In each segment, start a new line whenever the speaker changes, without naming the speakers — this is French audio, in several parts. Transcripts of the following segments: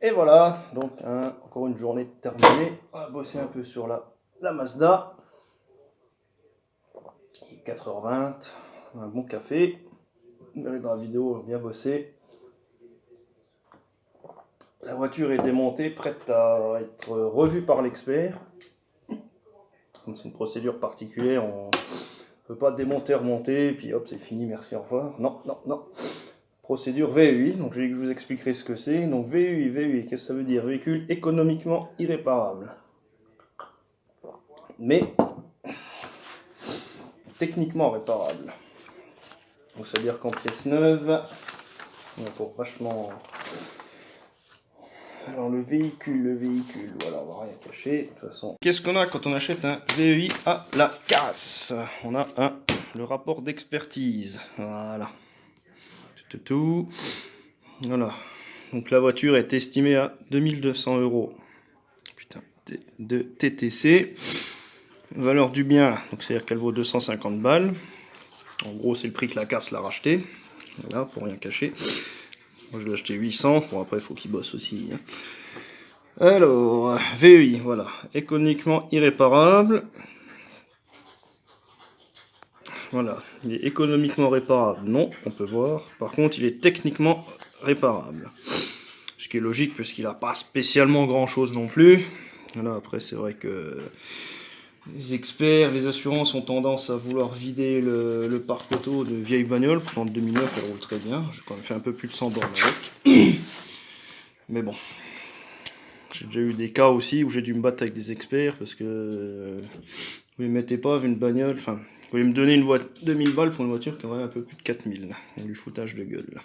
Et voilà, donc encore une journée terminée. On va bosser un peu sur la Mazda. Il est 4h20, un bon café. Vous verrez dans la vidéo, bien bossé. La voiture est démontée, prête à être revue par l'expert. C'est une procédure particulière, on ne peut pas démonter, remonter, puis hop, c'est fini, merci, au revoir. Non, non, non. Procédure VEI, donc je vous expliquerai ce que c'est. Donc VEI, qu'est-ce que ça veut dire? Véhicule économiquement irréparable. Mais techniquement réparable. Donc ça veut dire qu'en pièce neuve, on a pour vachement... Alors le véhicule, voilà, on va rien cacher, de toute façon. Qu'est-ce qu'on a quand on achète un VEI à la casse? On a le rapport d'expertise, voilà. Tout. Voilà. Donc la voiture est estimée à 2200 €. Putain, de TTC. Valeur du bien, donc c'est-à-dire qu'elle vaut 250 balles. En gros, c'est le prix que la casse l'a racheté. Voilà, pour rien cacher. Moi, je l'ai acheté 800. Bon, après, il faut qu'il bosse aussi. Alors, VEI, voilà. Économiquement irréparable. Voilà. Il est économiquement réparable. Non, on peut voir. Par contre, il est techniquement réparable. Ce qui est logique, puisqu'il n'a pas spécialement grand-chose non plus. Voilà, après, c'est vrai que... les experts, les assurances ont tendance à vouloir vider le parc auto de vieilles bagnoles. En 2009, elle roule très bien. J'ai quand même fait un peu plus de 100 bornes avec. Mais bon. J'ai déjà eu des cas aussi où j'ai dû me battre avec des experts parce que vous ne mettez pas une bagnole. Enfin, vous voulez me donner 2000 balles pour une voiture qui en valait un peu plus de 4000. Du foutage de gueule.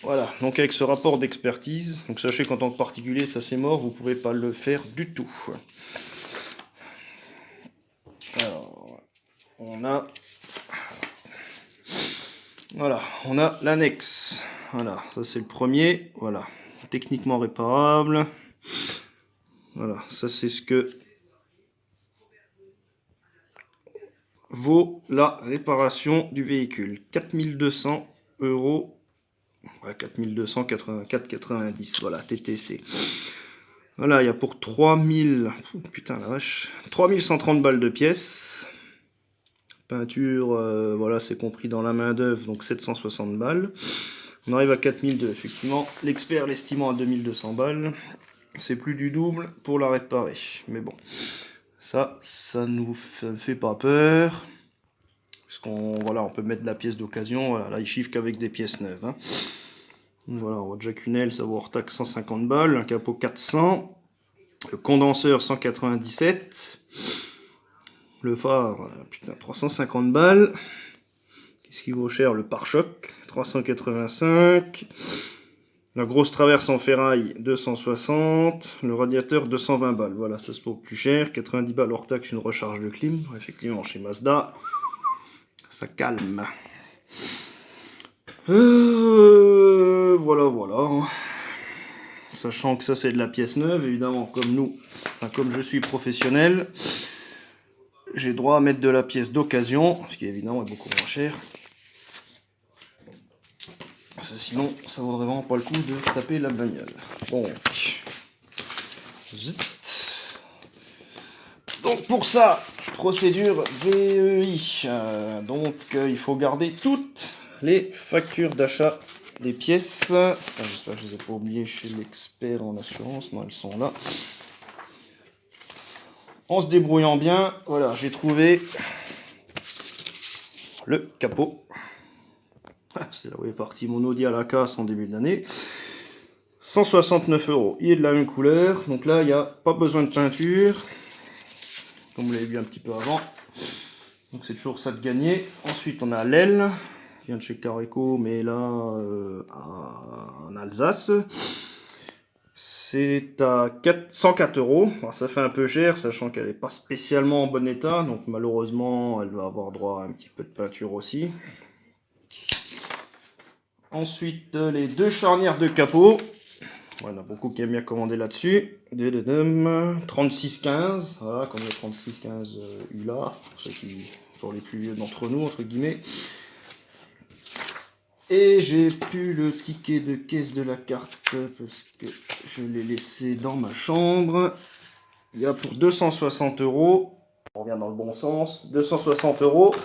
Voilà, donc avec ce rapport d'expertise, donc sachez qu'en tant que particulier, ça c'est mort, vous ne pouvez pas le faire du tout. Alors, on a l'annexe. Voilà, ça c'est le premier. Voilà, techniquement réparable. Voilà, ça c'est ce que vaut la réparation du véhicule. 4200 €. Ouais, 4284,90. Voilà, TTC. Voilà, il y a pour 3000. Putain la vache. 3130 balles de pièces. Peinture, voilà, c'est compris dans la main d'œuvre, donc 760 balles. On arrive à 4002, effectivement. L'expert l'estimant à 2200 balles. C'est plus du double pour la réparer. Mais bon, ça nous fait pas peur. Parce qu'on on peut mettre de la pièce d'occasion. Voilà, là, il chiffre qu'avec des pièces neuves. Hein. Voilà, on voit déjà qu'une aile, ça vaut hors taxe 150 balles. Un capot 400. Le condenseur 197. Le phare, putain, 350 balles. Qu'est-ce qui vaut cher? Le pare-choc, 385. La grosse traverse en ferraille, 260. Le radiateur, 220 balles. Voilà, ça se trouve plus cher. 90 balles hors taxe, une recharge de clim. Effectivement, chez Mazda, ça calme. Voilà. Sachant que ça, c'est de la pièce neuve, évidemment, comme je suis professionnel, j'ai droit à mettre de la pièce d'occasion, ce qui évidemment est beaucoup moins cher. Sinon, ça vaudrait vraiment pas le coup de taper la bagnole. Bon. Donc pour ça, procédure VEI. Il faut garder toutes les factures d'achat des pièces. J'espère que je ne les ai pas oubliées chez l'expert en assurance. Non, elles sont là. En se débrouillant bien, voilà, j'ai trouvé le capot. C'est là où est parti mon Audi à la casse en début d'année. 169 €. Il est de la même couleur. Donc là, il n'y a pas besoin de peinture. Comme vous l'avez vu un petit peu avant. Donc c'est toujours ça de gagner. Ensuite, on a l'aile. Qui vient de chez Careco, mais là, en Alsace. C'est à 104 €. Alors, ça fait un peu cher, sachant qu'elle n'est pas spécialement en bon état. Donc malheureusement, elle va avoir droit à un petit peu de peinture aussi. Ensuite, les deux charnières de capot. Il y en a beaucoup qui aiment bien commander là-dessus. 3615, voilà, comme le 3615 ULA, pour les plus vieux d'entre nous, entre guillemets. Et j'ai plus le ticket de caisse de la carte parce que je l'ai laissé dans ma chambre. Il y a pour 260 €, on revient dans le bon sens, 260 €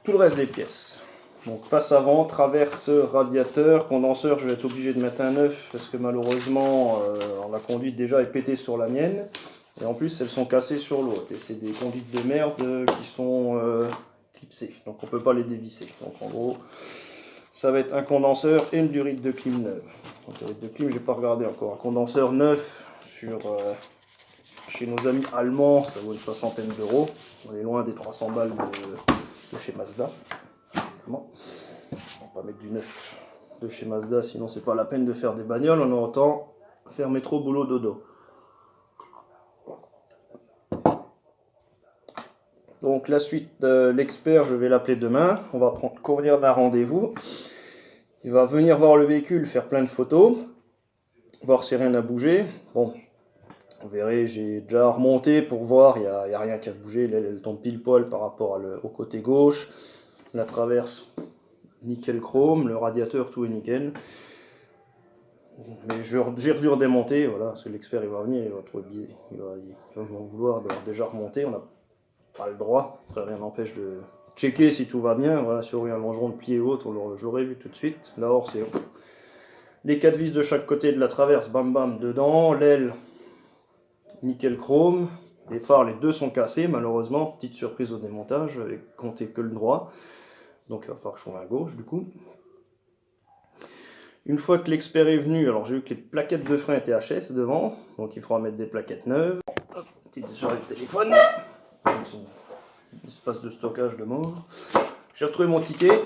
tout le reste des pièces. Donc face avant, traverse, radiateur, condenseur, je vais être obligé de mettre un neuf parce que malheureusement la conduite déjà est pétée sur la mienne. Et en plus elles sont cassées sur l'autre. Et c'est des conduites de merde qui sont clipsées. Donc on ne peut pas les dévisser. Donc en gros, ça va être un condenseur et une durite de clim neuve. Donc, durite de clim, j'ai pas regardé encore. Un condenseur neuf chez nos amis allemands, ça vaut une soixantaine d'euros. On est loin des 300 balles de chez Mazda. On va pas mettre du neuf de chez Mazda, sinon c'est pas la peine de faire des bagnoles. On a autant faire métro, boulot, dodo. Donc la suite de l'expert, je vais l'appeler demain. On va convenir d'un rendez-vous. Il va venir voir le véhicule, faire plein de photos, voir si rien n'a bougé. Bon, vous verrez, j'ai déjà remonté pour voir, il n'y a rien qui a bougé. L'aile, elle tombe pile poil par rapport au côté gauche. La traverse, nickel chrome, le radiateur, tout est nickel. Mais j'ai dû redémonter, voilà, parce que l'expert il va venir, il va trouver bizarre, il va m'en vouloir d'avoir déjà remonté, on n'a pas le droit, ça rien n'empêche de checker si tout va bien, voilà, si on a un longeron de pied ou autre, je l'aurais vu tout de suite. Là, or, c'est les 4 vis de chaque côté de la traverse, bam bam, dedans, l'aile, nickel chrome, les phares, les deux sont cassés, malheureusement, petite surprise au démontage, avec compté que le droit, donc il va falloir que je change à gauche du coup. Une fois que l'expert est venu, alors j'ai vu que les plaquettes de frein étaient HS devant, donc il faudra mettre des plaquettes neuves. Hop, déjà le téléphone, son espace de stockage de mort. J'ai retrouvé mon ticket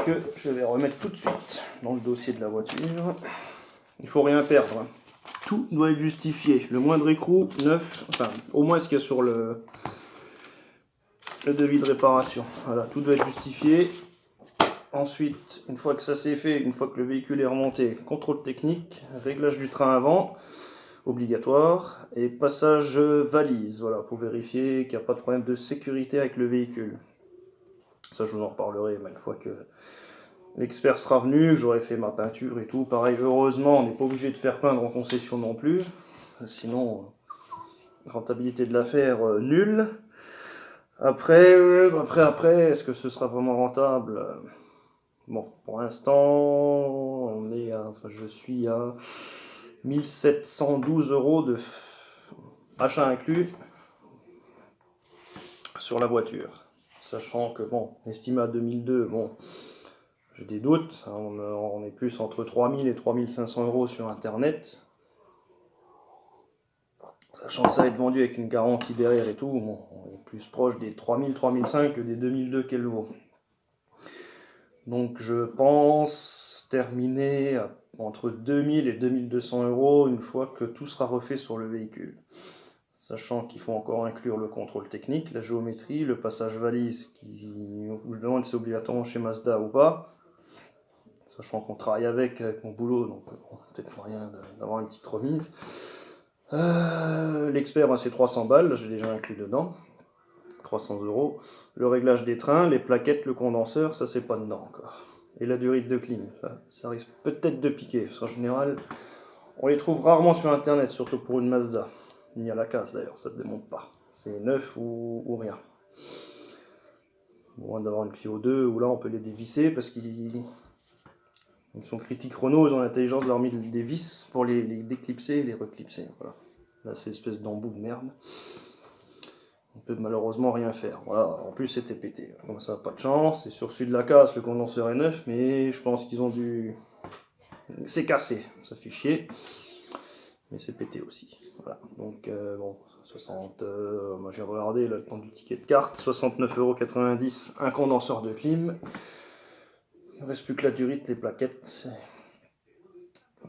que je vais remettre tout de suite dans le dossier de la voiture. Il ne faut rien perdre, hein. Tout doit être justifié. Le moindre écrou neuf, enfin au moins ce qu'il y a sur le devis de réparation. Voilà, tout doit être justifié. Ensuite, une fois que ça c'est fait, une fois que le véhicule est remonté, contrôle technique, réglage du train avant, obligatoire, et passage valise, voilà, pour vérifier qu'il n'y a pas de problème de sécurité avec le véhicule. Ça, je vous en reparlerai une fois que l'expert sera venu, que j'aurai fait ma peinture et tout. Pareil, heureusement, on n'est pas obligé de faire peindre en concession non plus, sinon, rentabilité de l'affaire nulle. Après, est-ce que ce sera vraiment rentable ? Bon, pour l'instant, je suis à 1712 € de achat inclus sur la voiture. Sachant que, bon, estimé à 2002, bon, j'ai des doutes. On est plus entre 3000 et 3500 € sur Internet. Sachant que ça va être vendu avec une garantie derrière et tout, bon, on est plus proche des 3000, 3005 que des 2002 qu'elle vaut. Donc je pense terminer entre 2000 et 2200 € une fois que tout sera refait sur le véhicule. Sachant qu'il faut encore inclure le contrôle technique, la géométrie, le passage valise, qui je demande si c'est obligatoire chez Mazda ou pas. Sachant qu'on travaille avec mon boulot, donc peut-être moyen d'avoir une petite remise. L'expert, c'est 300 balles, j'ai déjà inclus dedans. 300 €. Le réglage des trains, les plaquettes, le condenseur, ça c'est pas dedans encore. Et la durite de clim, ça risque peut-être de piquer, parce qu'en général, on les trouve rarement sur internet, surtout pour une Mazda. Ni à la casse d'ailleurs, ça se démonte pas. C'est neuf ou rien. Au moins d'avoir une Clio 2, où là on peut les dévisser, parce qu'ils sont critiques Renault, ils ont l'intelligence d'avoir mis des vis pour les déclipser et les reclipser. Voilà. Là c'est une espèce d'embout de merde. On peut malheureusement rien faire. Voilà, en plus c'était pété. Donc ça n'a pas de chance. Et sur celui de la casse, le condenseur est neuf, mais je pense qu'ils ont dû. C'est cassé, ça fait chier. Mais c'est pété aussi. Voilà. Donc bon, 60. Moi j'ai regardé là, le temps du ticket de carte, 69,90 €, un condenseur de clim. Il ne reste plus que la durite, les plaquettes.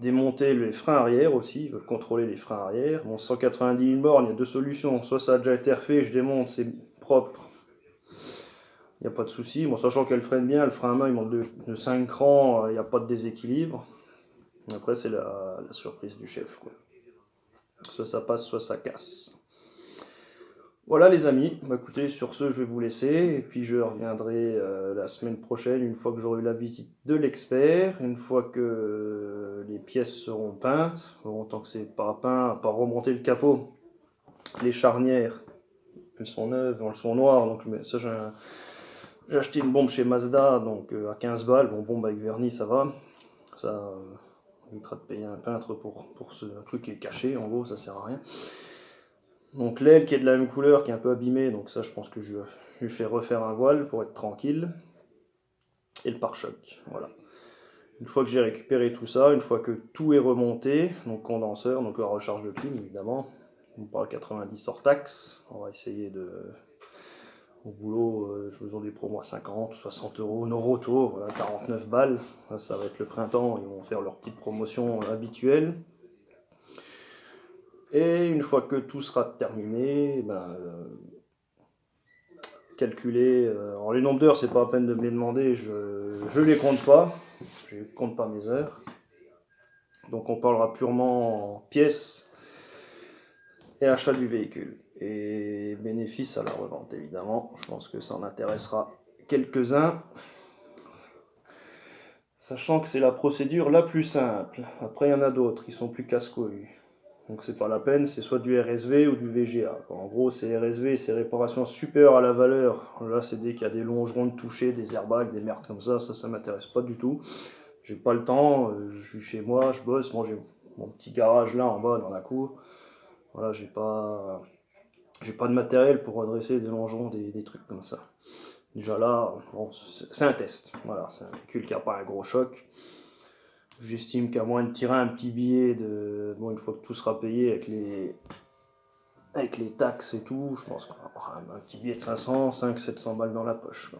Démonter les freins arrière aussi, ils veulent contrôler les freins arrière. Bon, 190 000 bornes, il y a deux solutions. Soit ça a déjà été refait, je démonte, c'est propre. Il n'y a pas de souci. Bon, sachant qu'elle freine bien, le frein à main, il manque de 5 crans, il n'y a pas de déséquilibre. Après, c'est la surprise du chef, quoi. Soit ça passe, soit ça casse. Voilà les amis, bah, écoutez, sur ce je vais vous laisser, et puis je reviendrai la semaine prochaine, une fois que j'aurai eu la visite de l'expert, une fois que les pièces seront peintes. Bon, tant que c'est pas peint, à part remonter le capot, les charnières, elles sont neuves, elles sont noires, donc ça j'ai acheté une bombe chez Mazda, donc à 15 balles, bon bombe avec vernis ça va, ça évitera de payer un peintre pour ce truc qui est caché, en gros ça sert à rien. Donc l'aile qui est de la même couleur, qui est un peu abîmée, donc ça je pense que je lui fais refaire un voile pour être tranquille. Et le pare-choc, voilà. Une fois que j'ai récupéré tout ça, une fois que tout est remonté, donc condenseur, donc la recharge de clim évidemment, on parle 90 hors taxe, on va essayer de... Au boulot, je faisais des promos à 50, 60 euros, nos rotos, voilà, 49 balles, ça va être le printemps, ils vont faire leur petite promotion habituelle. Et une fois que tout sera terminé, calculer. Alors les nombres d'heures, c'est pas à peine de me les demander, je les compte pas, je compte pas mes heures. Donc on parlera purement en pièces et achat du véhicule. Et bénéfice à la revente évidemment, je pense que ça en intéressera quelques-uns. Sachant que c'est la procédure la plus simple. Après il y en a d'autres, ils sont plus casse-couilles. Donc c'est pas la peine, c'est soit du RSV ou du VGA. En gros, c'est RSV, c'est réparation supérieure à la valeur. Là, c'est dès qu'il y a des longerons de toucher, des airbags, des merdes comme ça m'intéresse pas du tout. J'ai pas le temps, je suis chez moi, je bosse, moi j'ai mon petit garage là en bas dans la cour. Voilà, j'ai pas de matériel pour redresser des longerons, des trucs comme ça. Déjà là, bon, c'est un test. Voilà, c'est un véhicule qui a pas un gros choc. J'estime qu'à moins de tirer un petit billet de. Bon, une fois que tout sera payé avec les taxes et tout, je pense qu'on va avoir un petit billet de 500, 700 balles dans la poche.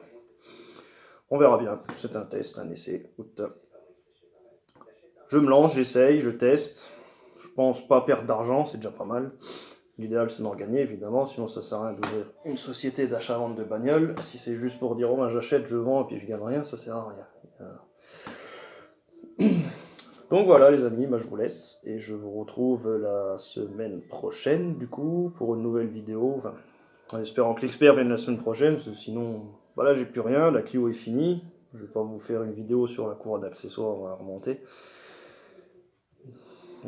On verra bien. C'est un test, un essai. Écoute, je me lance, j'essaye, je teste. Je pense pas perdre d'argent, c'est déjà pas mal. L'idéal c'est d'en gagner évidemment, sinon ça sert à rien d'ouvrir une société d'achat-vente de bagnoles. Si c'est juste pour dire oh ben j'achète, je vends et puis je gagne rien, ça sert à rien. Donc voilà les amis, bah, je vous laisse et je vous retrouve la semaine prochaine du coup pour une nouvelle vidéo. Enfin, en espérant que l'expert vienne la semaine prochaine, parce que sinon, voilà, j'ai plus rien, la Clio est finie. Je vais pas vous faire une vidéo sur la cour d'accessoires à remonter.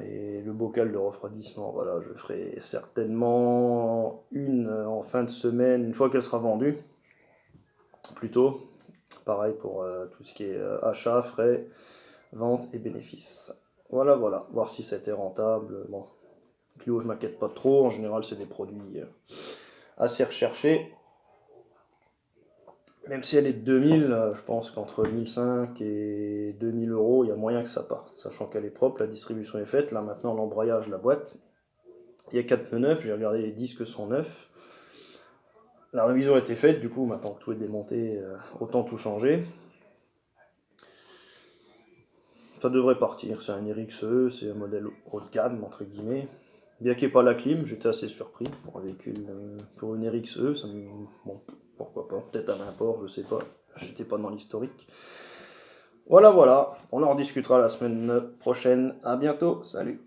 Et le bocal de refroidissement, voilà, je ferai certainement une en fin de semaine, une fois qu'elle sera vendue. Plutôt. Pareil pour tout ce qui est achat, frais, vente et bénéfices. Voilà, voilà. Voir si ça a été rentable. Bon, Clio, je m'inquiète pas trop. En général, c'est des produits assez recherchés. Même si elle est de 2000, je pense qu'entre 1005 et 2000 euros, il y a moyen que ça parte. Sachant qu'elle est propre, la distribution est faite. Là, maintenant, l'embrayage, la boîte. Il y a 4 pneus neufs. J'ai regardé, les disques sont neufs. La révision a été faite. Du coup, maintenant que tout est démonté, autant tout changer. Ça devrait partir, c'est un RXE, c'est un modèle haut de gamme, entre guillemets. Bien qu'il n'y ait pas la clim, j'étais assez surpris pour un véhicule, pour une RXE, bon, pourquoi pas, peut-être à l'import, je sais pas, j'étais pas dans l'historique. Voilà, voilà, on en rediscutera la semaine prochaine, à bientôt, salut.